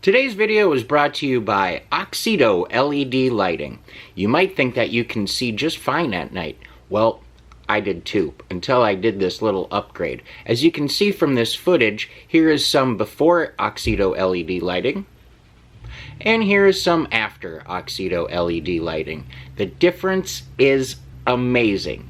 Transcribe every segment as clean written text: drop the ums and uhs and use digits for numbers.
Today's video is brought to you by Oxedo LED lighting. You might think that you can see just fine at night. Well, I did too, until I did this little upgrade. As you can see from this footage, here is some before Oxedo LED lighting, and here is some after Oxedo LED lighting. The difference is amazing.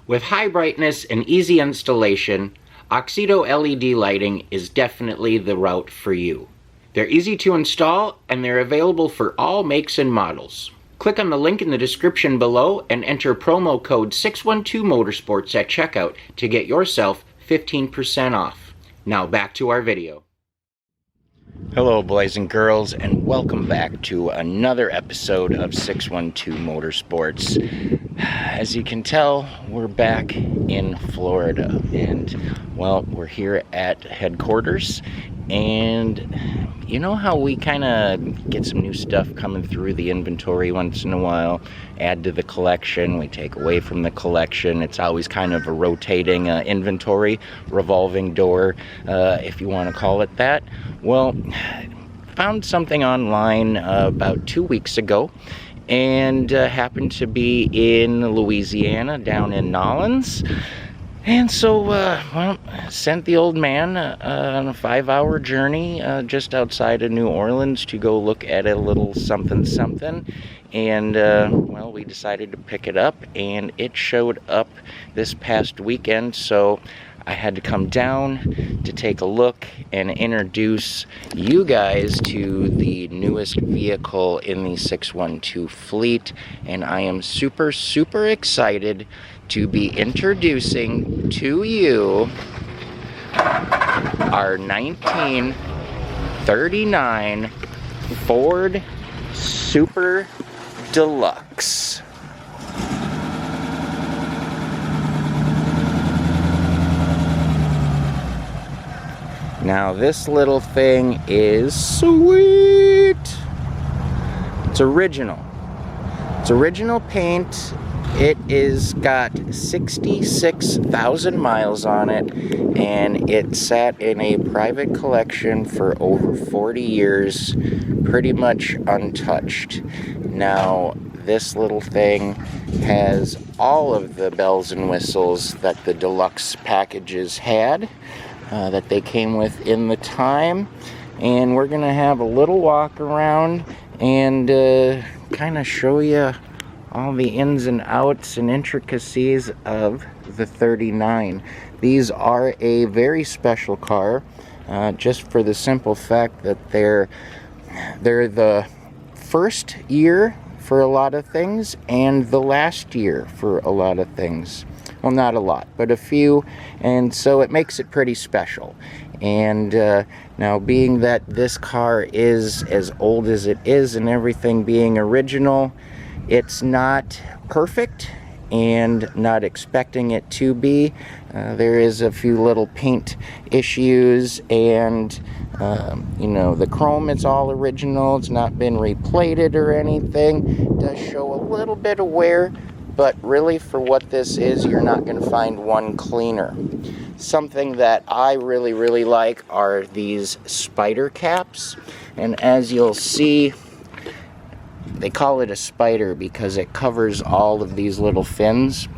With high brightness and easy installation, Oxedo LED lighting is definitely the route for you. They're easy to install, and they're available for all makes and models. Click on the link in the description below and enter promo code 612motorsports at checkout to get yourself 15% off. Now back to our video. Hello boys and girls, and welcome back to another episode of 612 Motorsports. As you can tell, we're back in Florida, and well, we're here at headquarters, and you know how we kind of get some new stuff coming through the inventory once in a while, add to the collection, we take away from the collection. It's always kind of a rotating inventory, revolving door, if you want to call it that. Well, found something online about 2 weeks ago, and happened to be in Louisiana, down in Nolens. And so, well, sent the old man on a 5-hour journey just outside of New Orleans to go look at a little something. And, well, we decided to pick it up, and it showed up this past weekend. So I had to come down to take a look and introduce you guys to the newest vehicle in the 612 fleet. And I am super excited to be introducing to you our 1939 Ford Super Deluxe. Now this little thing is sweet. It's original. It's original paint. It is got 66,000 miles on it, and it sat in a private collection for over 40 years, pretty much untouched. Now, this little thing has all of the bells and whistles that the deluxe packages had, that they came with in the time, and we're gonna have a little walk around and kind of show you all the ins and outs and intricacies of the 39. These are a very special car, just for the simple fact that they're the first year for a lot of things and the last year for a lot of things. Well, not a lot, but a few, and so it makes it pretty special. And now, being that this car is as old as it is and everything being original, it's not perfect, and not expecting it to be. There is a few little paint issues, and you know, the chrome is all original. It's not been replated or anything. It does show a little bit of wear, but really for what this is, you're not going to find one cleaner. Something that I really like are these spider caps, and as you'll see, they call it a spider because it covers all of these little fins,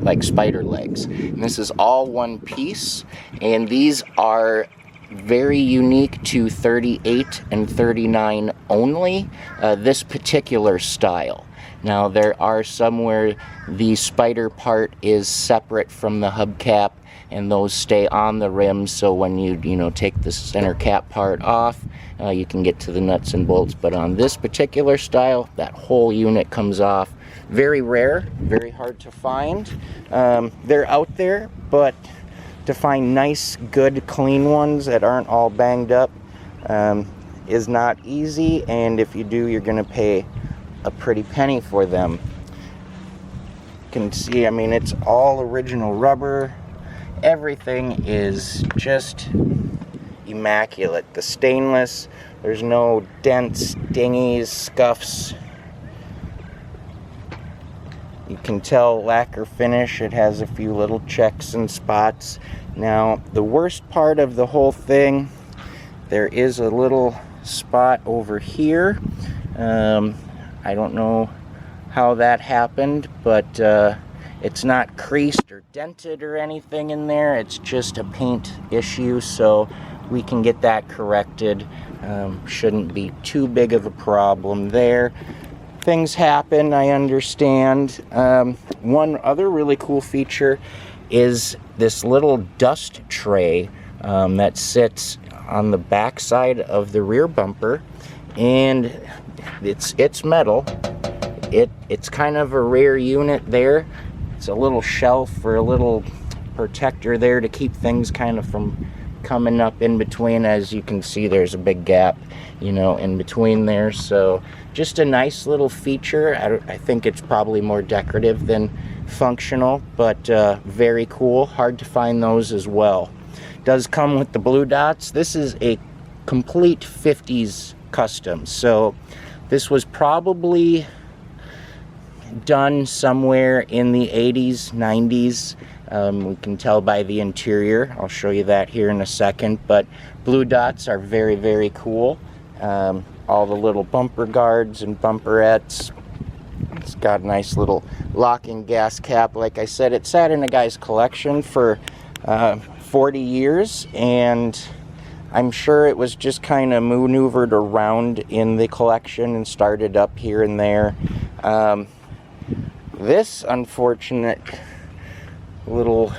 like spider legs. And this is all one piece, and these are very unique to 38 and 39 only, this particular style. Now, there are some where the spider part is separate from the hubcap, and those stay on the rims, so when you take the center cap part off, you can get to the nuts and bolts. But on this particular style, that whole unit comes off. Very rare, very hard to find. They're out there, but to find nice, good, clean ones that aren't all banged up is not easy, and if you do, you're going to pay a pretty penny for them. You can see, I mean, it's all original rubber. Everything is just immaculate. The stainless, there's no dents, dingies, scuffs. You can tell lacquer finish. It has a few little checks and spots. Now, the worst part of the whole thing There is a little spot over here. I don't know how that happened, but it's not creased or dented or anything in there. It's just a paint issue, so we can get that corrected. Shouldn't be too big of a problem there. Things happen, I understand. One other really cool feature is this little dust tray that sits on the back side of the rear bumper, and it's metal. It's kind of a rare unit there. It's a little shelf or a little protector there to keep things kind of from coming up in between. As you can see, there's a big gap, you know, in between there. So just a nice little feature. I think it's probably more decorative than functional, but very cool. Hard to find those as well. Does come with the blue dots. This is a complete 50s custom, so this was probably done somewhere in the 80s, 90s. We can tell by the interior. I'll show you that here in a second, but blue dots are very, very cool. All the little bumper guards and bumperettes. It's got a nice little locking gas cap. Like I said, it sat in a guy's collection for 40 years, and I'm sure it was just kind of maneuvered around in the collection and started up here and there. This unfortunate little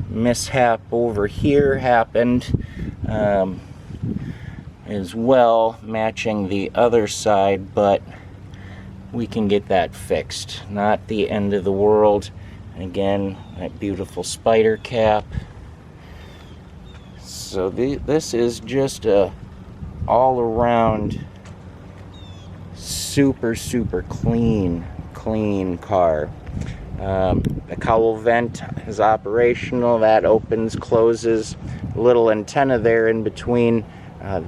mishap over here happened as well, matching the other side, but we can get that fixed. Not the end of the world. Again, that beautiful spider cap. So this is just a all-around super clean car. The cowl vent is operational. That opens, closes. A little antenna there in between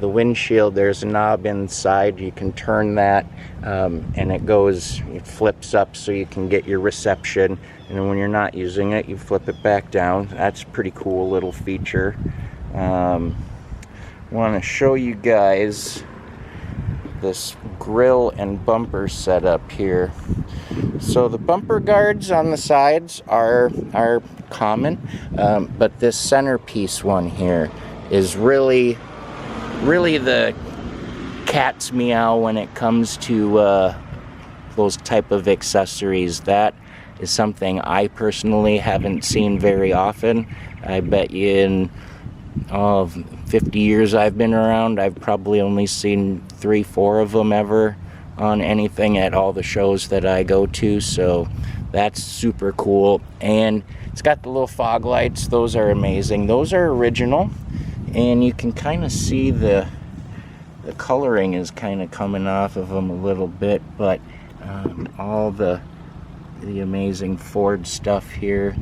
the windshield. There's a knob inside. You can turn that, and it flips up so you can get your reception. And then when you're not using it, you flip it back down. That's a pretty cool little feature. Want to show you guys this grill and bumper setup here. So the bumper guards on the sides are common, but this centerpiece one here is really the cat's meow when it comes to those type of accessories. That is something I personally haven't seen very often. I bet you in 50 years I've been around, I've probably only seen 3-4 of them ever on anything at all the shows that I go to. So that's super cool. And it's got the little fog lights. Those are amazing. Those are original, and you can kind of see the coloring is kind of coming off of them a little bit, but all the amazing Ford stuff here,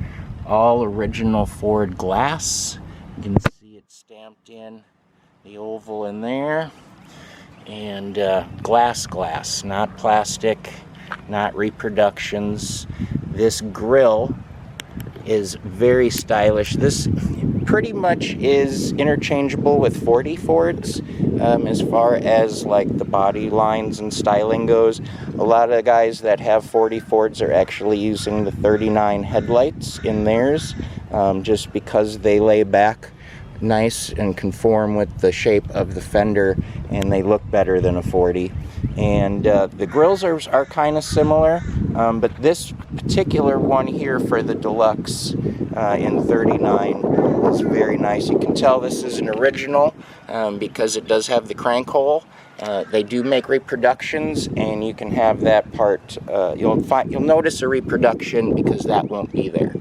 all original Ford glass. You can see it stamped in the oval in there, and glass, not plastic, not reproductions. This grill is very stylish. This pretty much is interchangeable with 40 Fords as far as like the body lines and styling goes. A lot of guys that have 40 Fords are actually using the 39 headlights in theirs, just because they lay back nice and conform with the shape of the fender, and they look better than a 40. And the grills are kind of similar, but this particular one here for the Deluxe in 39 is very nice. You can tell this is an original because it does have the crank hole. They do make reproductions, and you can have that part. You'll notice a reproduction because that won't be there.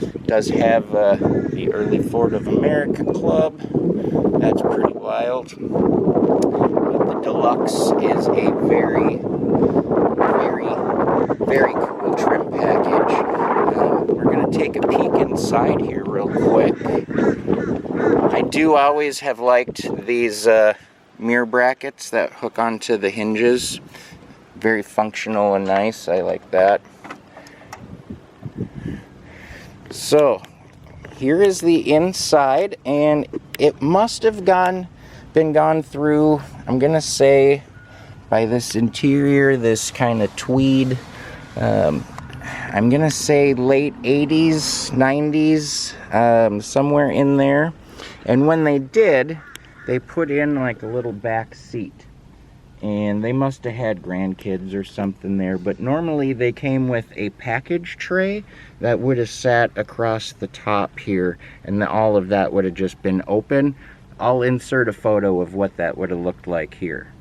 It does have the early Ford of America club. That's pretty wild. But the Deluxe is a very cool trim package. We're going to take a peek inside here real quick. I do always have liked these mirror brackets that hook onto the hinges. Very functional and nice. I like that. So here is the inside, and it must have gone been gone through, I'm gonna say, by this interior, this kind of tweed, I'm gonna say late 80s, 90s, somewhere in there. And when they did, they put in like a little back seat. And they must have had grandkids or something there, but normally they came with a package tray that would have sat across the top here, and all of that would have just been open. I'll insert a photo of what that would have looked like here.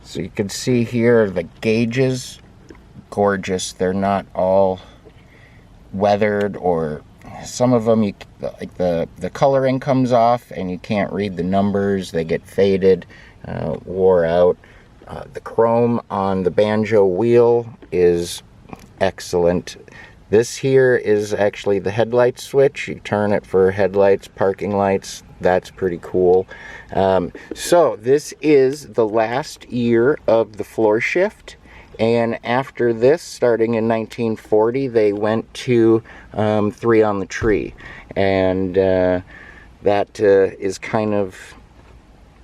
So you can see here the gauges, gorgeous. They're not all weathered, or some of them, like the coloring comes off and you can't read the numbers. They get faded, wore out. The chrome on the banjo wheel is excellent. This here is actually the headlight switch. You turn it for headlights, parking lights. That's pretty cool. So this is the last year of the floor shift. And after this, starting in 1940, they went to 3 on the tree. And that is kind of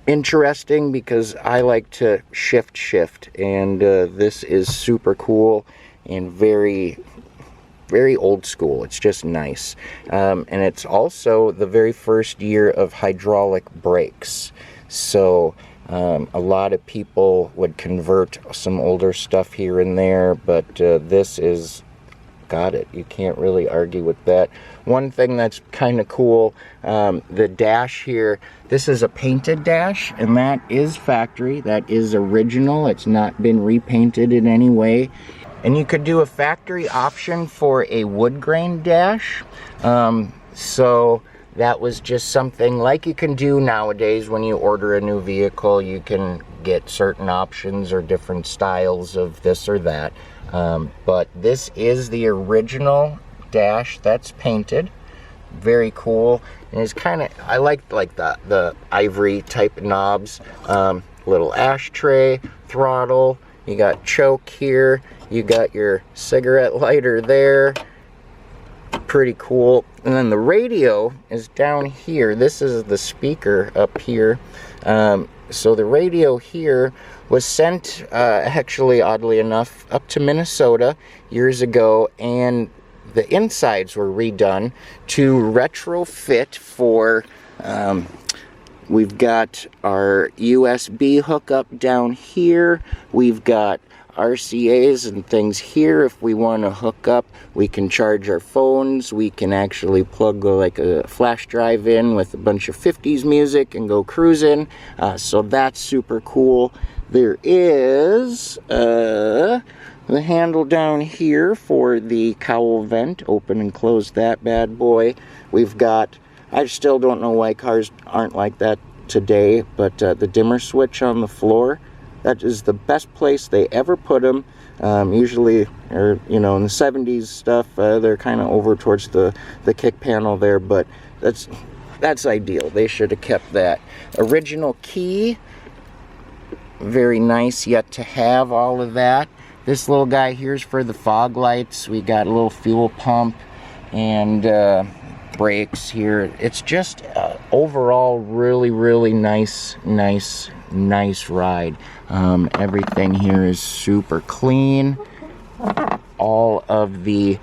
interesting because I like to shift. And this is super cool and very, very old school. It's just nice. And it's also the very first year of hydraulic brakes. So a lot of people would convert some older stuff here and there, but this is got it. You can't really argue with that. One thing that's kind of cool, the dash here, this is a painted dash, and that is factory. That is original. It's not been repainted in any way. And you could do a factory option for a wood grain dash. So that was just something like you can do nowadays when you order a new vehicle. You can get certain options or different styles of this or that. But this is the original dash that's painted. Very cool. And it's kind of, I like the ivory type knobs. Little ashtray, throttle. You got choke here. You got your cigarette lighter there. Pretty cool. And then the radio is down here. This is the speaker up here. So the radio here was sent, actually, oddly enough, up to Minnesota years ago, and the insides were redone to retrofit for, we've got our USB hookup down here. We've got RCAs and things here. If we want to hook up, we can charge our phones. We can actually plug like a flash drive in with a bunch of 50s music and go cruising. So that's super cool. There is the handle down here for the cowl vent. Open and close that bad boy. We've got, I still don't know why cars aren't like that today, but the dimmer switch on the floor. That is the best place they ever put them. Usually, or you know, in the 70s stuff, they're kind of over towards the kick panel there, but that's ideal. They should have kept that. Original key, very nice yet to have all of that. This little guy here's for the fog lights. We got a little fuel pump and brakes here. It's just overall really nice ride. Everything here is super clean. All of the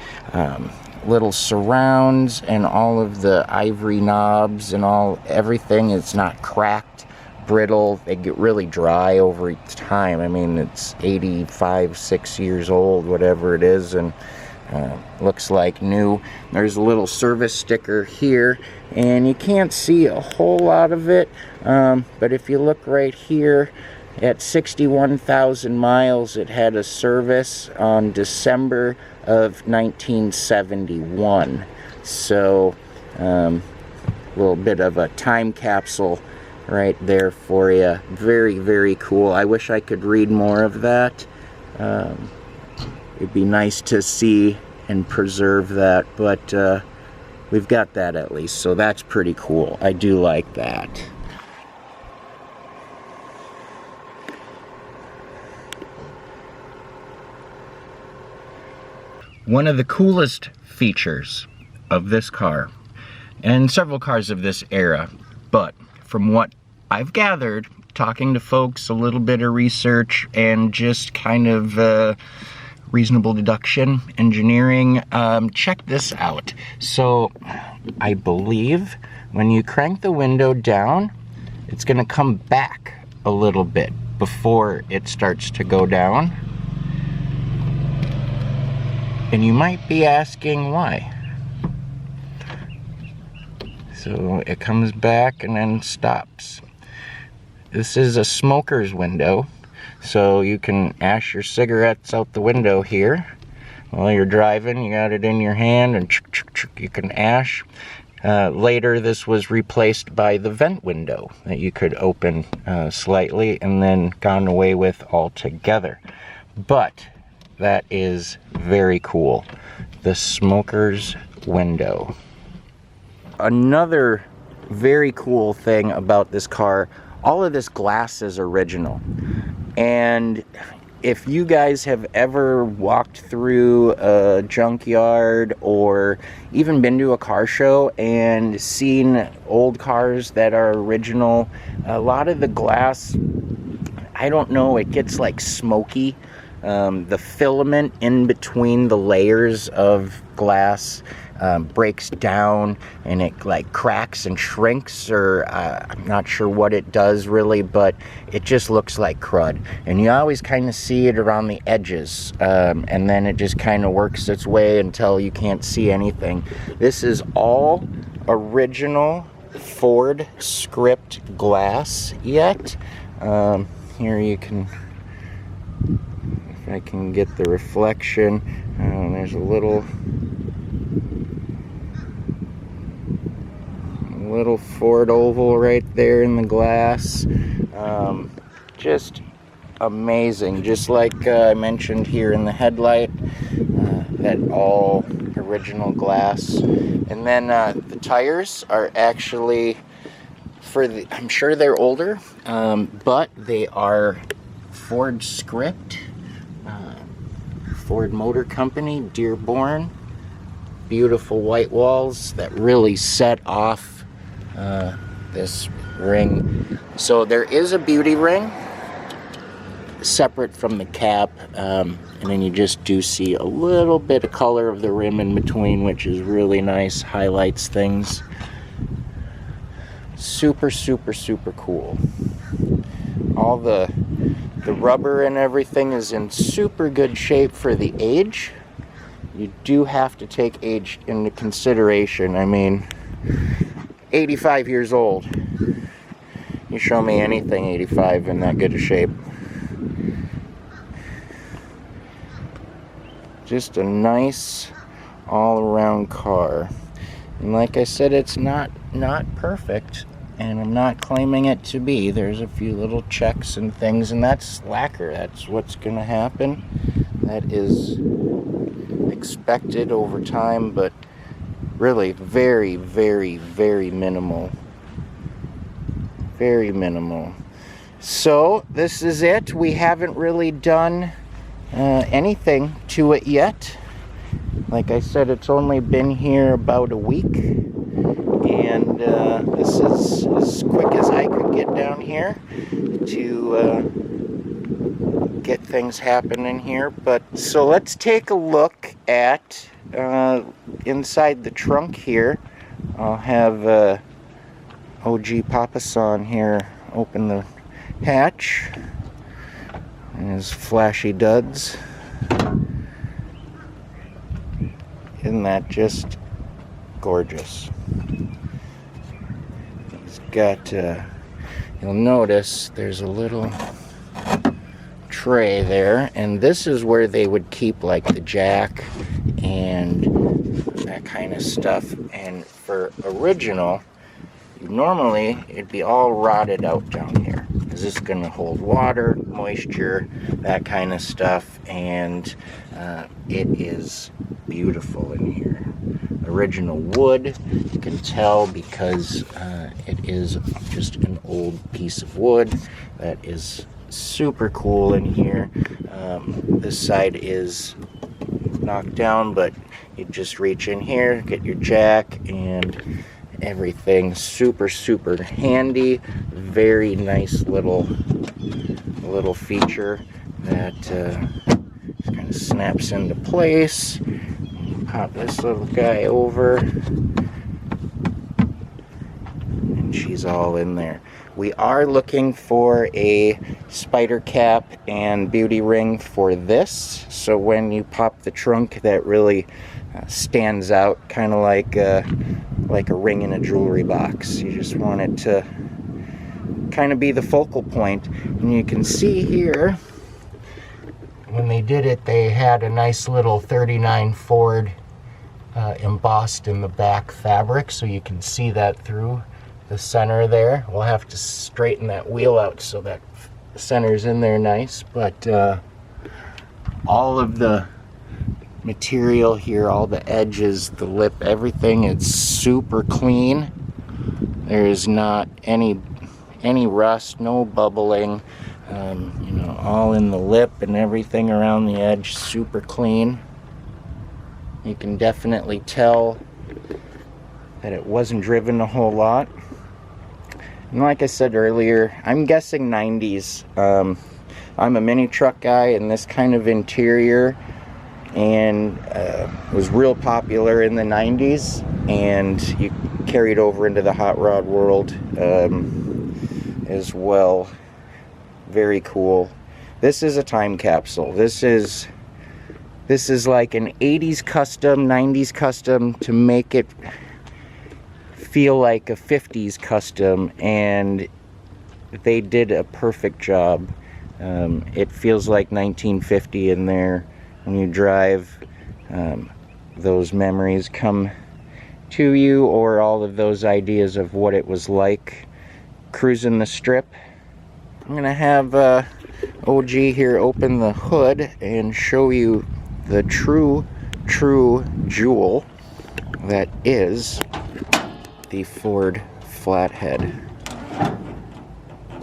little surrounds and all of the ivory knobs and everything, it's not cracked, brittle. They get really dry over time. I mean, it's 6 years old, whatever it is, and looks like new. There's a little service sticker here, and you can't see a whole lot of it, but if you look right here, at 61,000 miles, it had a service on December of 1971. So, a little bit of a time capsule right there for you. Very cool. I wish I could read more of that. It'd be nice to see and preserve that, but we've got that at least, so that's pretty cool. I do like that. One of the coolest features of this car, and several cars of this era. But from what I've gathered, talking to folks, a little bit of research, and just kind of reasonable deduction engineering, check this out. So I believe when you crank the window down, it's going to come back a little bit before it starts to go down. And you might be asking why. So it comes back and then stops. This is a smoker's window, so you can ash your cigarettes out the window here. While you're driving, you got it in your hand and you can ash. Later, this was replaced by the vent window that you could open slightly and then gone away with altogether. But that is very cool. The smoker's window. Another very cool thing about this car, all of this glass is original. And if you guys have ever walked through a junkyard or even been to a car show and seen old cars that are original, a lot of the glass, I don't know, it gets like smoky. The filament in between the layers of glass breaks down and it like cracks and shrinks, or I'm not sure what it does really, but it just looks like crud. And you always kind of see it around the edges, and then it just kind of works its way until you can't see anything. This is all original Ford script glass yet. Here you can, if I can get the reflection, there's a little Ford oval right there in the glass. Just amazing. Just like I mentioned here in the headlight, that all original glass. And then the tires are actually, I'm sure they're older, but they are Ford script, Ford Motor Company, Dearborn. Beautiful white walls that really set off this ring. So there is a beauty ring separate from the cap, and then you just do see a little bit of color of the rim in between, which is really nice, highlights things. Super, super, super cool. All the rubber and everything is in super good shape for the age. You do have to take age into consideration. I mean, 85 years old. You show me anything 85 in that good a shape. Just a nice all-around car. And like I said, it's not perfect, and I'm not claiming it to be. There's a few little checks and things, and that's lacquer. That's what's gonna happen. That is expected over time, but really very, very, very minimal. Very minimal. So this is it. We haven't really done anything to it yet. Like I said, it's only been here about a week, and this is as quick as I could get down here to get things happening here. But so let's take a look at inside the trunk here. I'll have OG Papa San here open the hatch, and his flashy duds. Isn't that just gorgeous? He's got, you'll notice there's a little tray there, and this is where they would keep like the jack and that kind of stuff. And for original, normally it'd be all rotted out down here, because this is going to hold water, moisture, that kind of stuff, and it is beautiful in here. Original wood, you can tell because it is just an old piece of wood that is super cool in here. This side is knocked down, but you just reach in here, get your jack, and everything. Super, super handy. Very nice little feature that just kind of snaps into place. Pop this little guy over, and she's all in there. We are looking for a spider cap and beauty ring for this, so when you pop the trunk, that really stands out, kind of like a ring in a jewelry box. You just want it to kind of be the focal point. And you can see here, when they did it, they had a nice little 39 Ford embossed in the back fabric, so you can see that through the center there. We'll have to straighten that wheel out so that center's in there nice, but all of the material here, all the edges, the lip, everything, it's super clean. There is not any rust, no bubbling, you know, all in the lip and everything around the edge, super clean. You can definitely tell that it wasn't driven a whole lot. And like I said earlier, I'm guessing 90s. I'm a mini truck guy, and this kind of interior and was real popular in the 90s, and you carried over into the hot rod world as well. Very cool. This is a time capsule. This is like an 80s custom, 90s custom to make it feel like a 50s custom, and they did a perfect job. It feels like 1950 in there. When you drive, those memories come to you, or all of those ideas of what it was like cruising the strip. I'm gonna have OG here open the hood and show you the true jewel that is the Ford Flathead.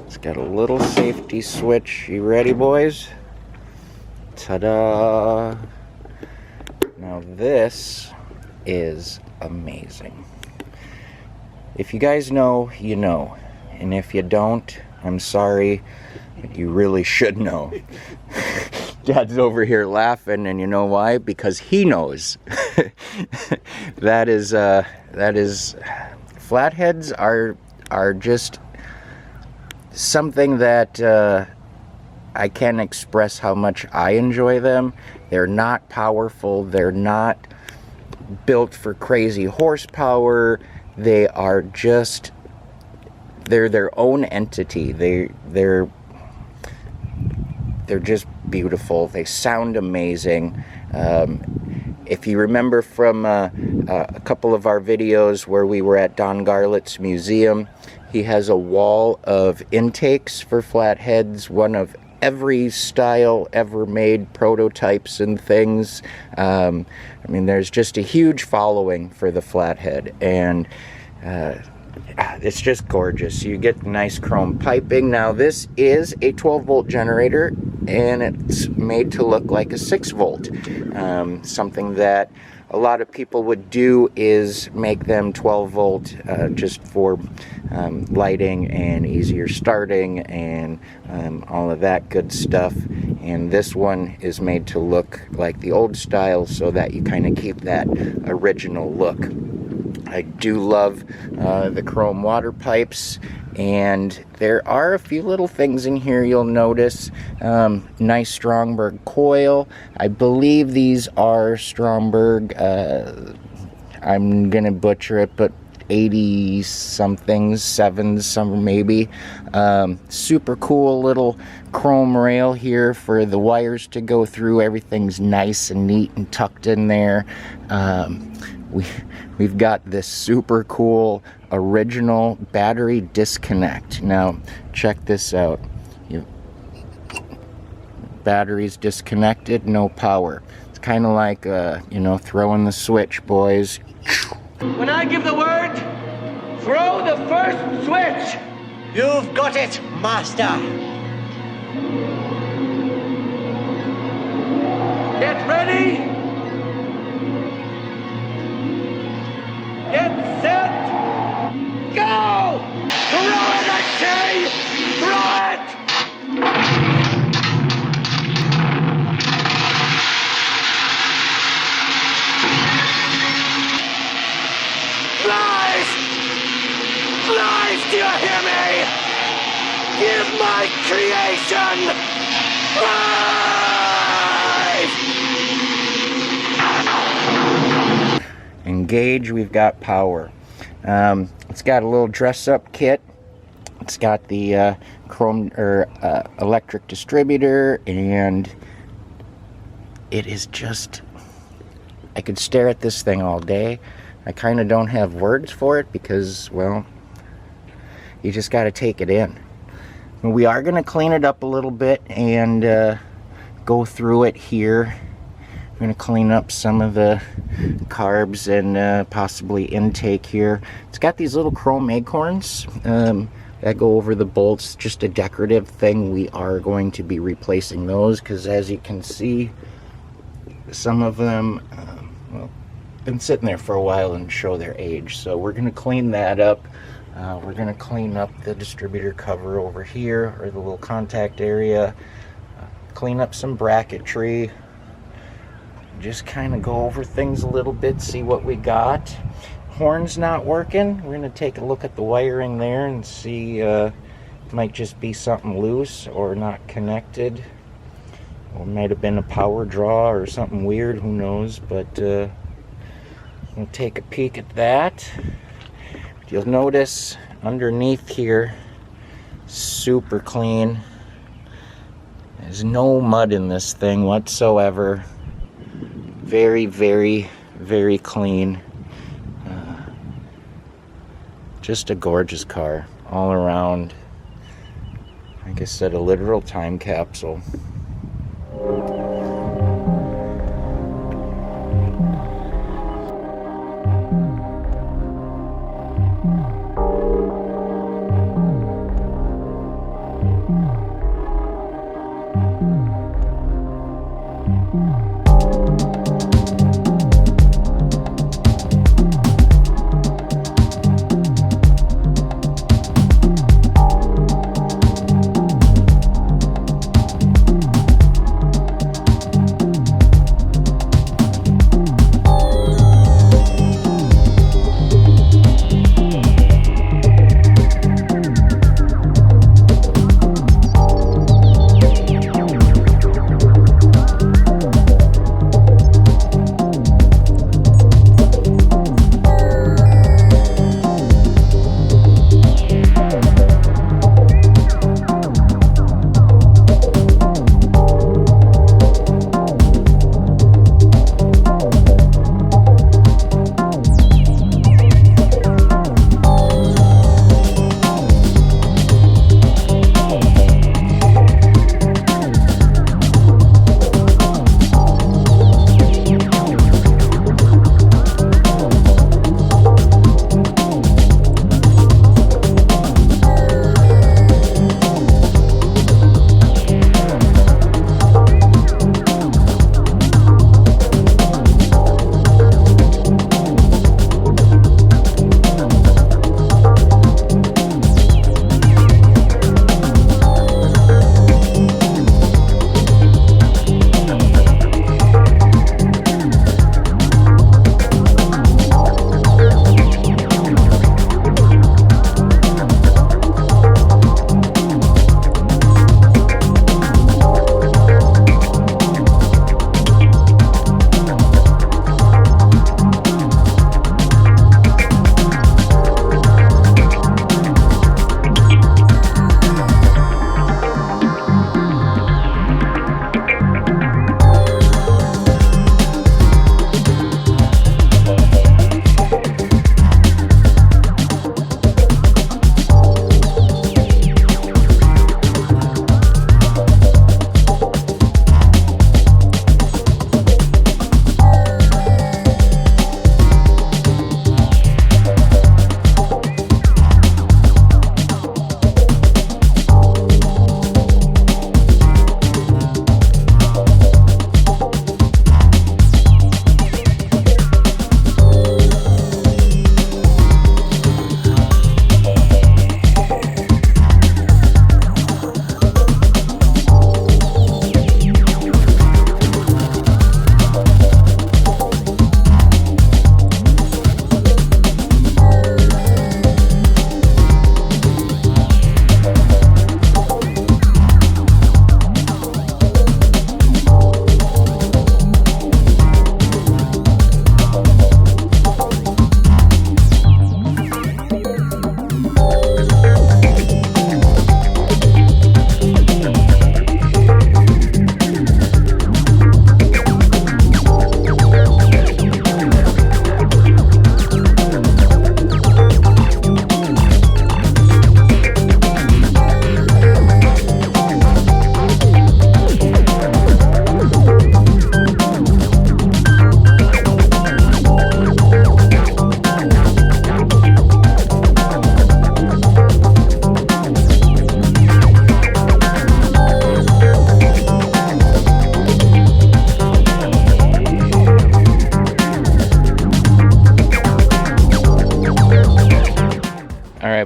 It's got a little safety switch. You ready, boys? Ta-da! Now this is amazing. If you guys know, you know. And if you don't, I'm sorry, but you really should know. Dad's over here laughing, and you know why? Because he knows. That is flatheads are just something that I can't express how much I enjoy them. They're not powerful. They're not built for crazy horsepower. They are just, they're their own entity. They're just beautiful. They sound amazing. If you remember from a couple of our videos where we were at Don Garlett's museum, he has a wall of intakes for flatheads, one of every style ever made, prototypes and things. I mean, there's just a huge following for the flathead, and it's just gorgeous. You get nice chrome piping. Now this is a 12-volt generator, and it's made to look like a 6-volt. Something that a lot of people would do is make them 12-volt just for lighting and easier starting and all of that good stuff. And this one is made to look like the old style so that you kind of keep that original look. I do love the chrome water pipes, and there are a few little things in here you'll notice. Nice Stromberg coil. I believe these are Stromberg. I'm gonna butcher it, but 80 somethings, 7s, some maybe. Super cool little chrome rail here for the wires to go through. Everything's nice and neat and tucked in there. We've got this super cool original battery disconnect. Now check this out. Battery's disconnected, no power. It's kind of like you know, throwing the switch, boys. When I give the word, throw the first switch. You've got it, master. Get ready. Get set. Do you hear me? Give my creation life! Engage, we've got power. It's got a little dress-up kit. It's got the chrome or electric distributor, and it is just, I could stare at this thing all day. I kind of don't have words for it because, well, you just got to take it in. We are going to clean it up a little bit and go through it here. I'm going to clean up some of the carbs and possibly intake here. It's got these little chrome acorns that go over the bolts, just a decorative thing. We are going to be replacing those because, as you can see, some of them well, been sitting there for a while and show their age. So we're going to clean that up. We're going to clean up the distributor cover over here, or the little contact area, clean up some bracketry, just kind of go over things a little bit, see what we got. Horn's not working. We're going to take a look at the wiring there and see, it might just be something loose or not connected, or it might have been a power draw or something weird, who knows. But we'll take a peek at that. You'll notice underneath here, super clean. There's no mud in this thing whatsoever. Very, very, very clean. Just a gorgeous car all around. Like I said, a literal time capsule.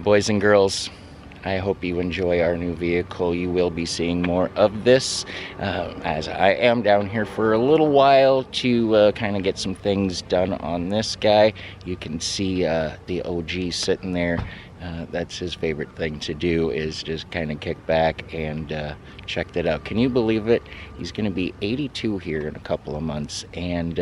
boys and girls, I hope you enjoy our new vehicle. You will be seeing more of this as I am down here for a little while to kind of get some things done on this guy. You can see the OG sitting there. That's his favorite thing to do, is just kind of kick back and check that out. Can you believe it? He's going to be 82 here in a couple of months, and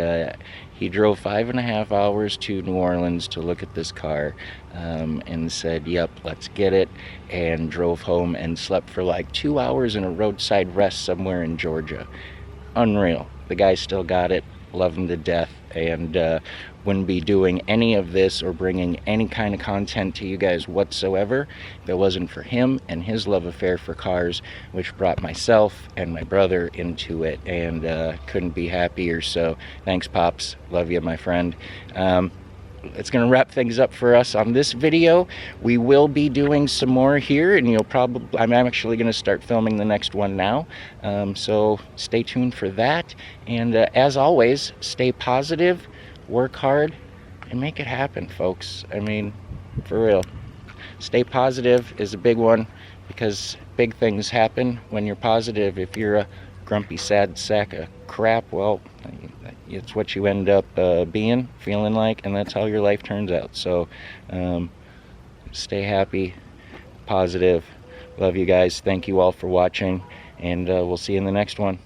he drove 5.5 hours to New Orleans to look at this car and said, yep, let's get it, and drove home and slept for like 2 hours in a roadside rest somewhere in Georgia. Unreal. The guy still got it. Love him to death, and wouldn't be doing any of this or bringing any kind of content to you guys whatsoever if it wasn't for him and his love affair for cars, which brought myself and my brother into it, and couldn't be happier. So thanks, Pops. Love you, my friend. It's going to wrap things up for us on this video. We will be doing some more here, and I'm actually going to start filming the next one now. So stay tuned for that. And as always, stay positive, work hard, and make it happen, folks. I mean, for real. Stay positive is a big one, because big things happen when you're positive. If you're a grumpy, sad sack of crap, well, it's what you end up feeling like, and that's how your life turns out. So stay happy, positive. Love you guys. Thank you all for watching, and we'll see you in the next one.